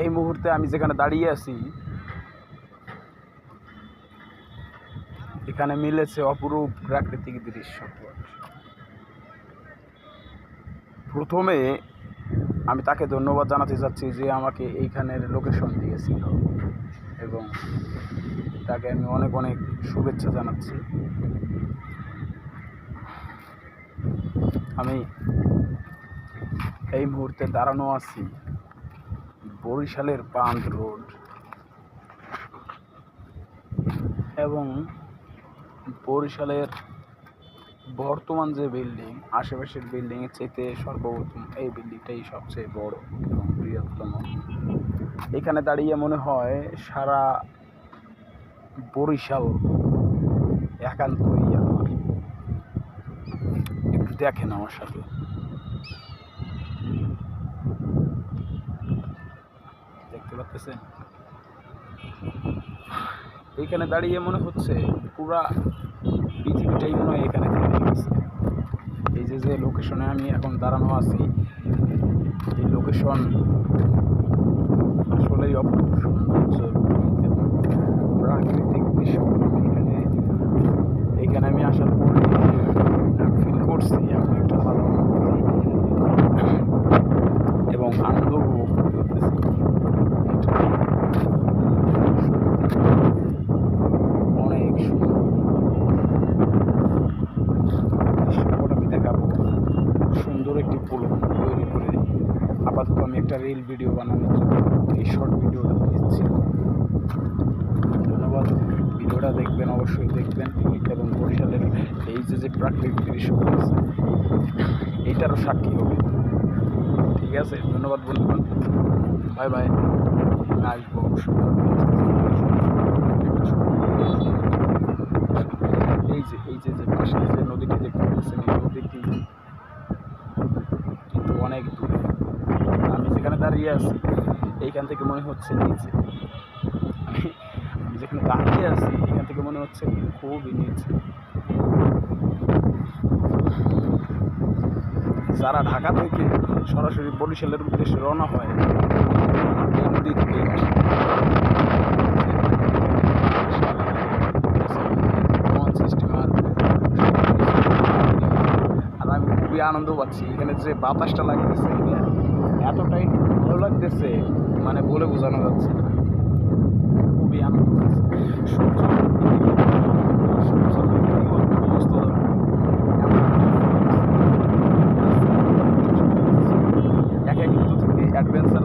এই মুহূর্তে আমি যেখানে দাঁড়িয়ে আছি এখানে মিলেছে অপরূপ প্রাকৃতিক দৃশ্য। প্রথমে আমি তাকে ধন্যবাদ জানাতে চাচ্ছি যে আমাকে এইখানের লোকেশন দিয়েছিল, এবং তাকে আমি অনেক অনেক শুভেচ্ছা জানাচ্ছি। আমি এই মুহূর্তে দাঁড়ানো আছি বরিশালের বাঁধ রোড, এবং বরিশালের বর্তমান যে বিল্ডিং, আশেপাশের বিল্ডিংয়ের চাইতে সর্বপ্রথম এই বিল্ডিংটাই সবচেয়ে বড় এবং বৃহত্তম। এখানে দাঁড়িয়ে মনে হয় সারা বরিশাল একান্তই আমার। একটু দেখেন আমার সাথে, দেখতে পাচ্ছেন? এইখানে দাঁড়িয়ে মনে হচ্ছে পুরা পৃথিবীটাই মনে হয় এখানে থেকে গেছে। এই যে লোকেশনে আমি এখন দাঁড়ানো আছি, এই লোকেশন আসলেই অপূর্ব সৌন্দর্য এবং প্রাকৃতিক দৃশ্য। এইখানে আমি আসার পরে আমি ফিল করছি এমন একটা ভালো অনুভূতি এবং আনন্দ উপভোগ করতেছি। অনেক সুন্দর দৃশ্যপট আমি দেখাবো। সুন্দর একটি পুল তৈরি করে আপাতত আমি একটা রিল ভিডিও বানানোর জন্য এই শর্ট ভিডিওটা দিচ্ছি। ধন্যবাদ। ভিডিওটা দেখবেন, অবশ্যই দেখবেন, এবং বরিশালের এই যে প্রাকৃতিক দৃশ্য আছে এইটারও সাক্ষী হবে। ঠিক আছে, ধন্যবাদ বন্ধুগণ, বাই বাই। আসবো অবশ্যই। এই যে পাশে যে নদীটি দেখতে পাচ্ছেন, এই নদীটি কিন্তু অনেক দূরে। আমি যেখানে দাঁড়িয়ে আছি এইখান থেকে মনে হচ্ছে নিচে। আমি যেখানে দাঁড়িয়ে আছি এখান থেকে মনে হচ্ছে খুবই নিচে। যারা ঢাকা থেকে সরাসরি বরিশালের উদ্দেশ্যে রওনা হয় এই নদী থেকেই আসে। আর আমি খুবই আনন্দ পাচ্ছি। এখানে যে বাতাসটা লাগতেছে এতটাই ভালো লাগতেছে, মানে বলে বোঝানো যাচ্ছে না। খুবই আনন্দ পাচ্ছি। সূর্য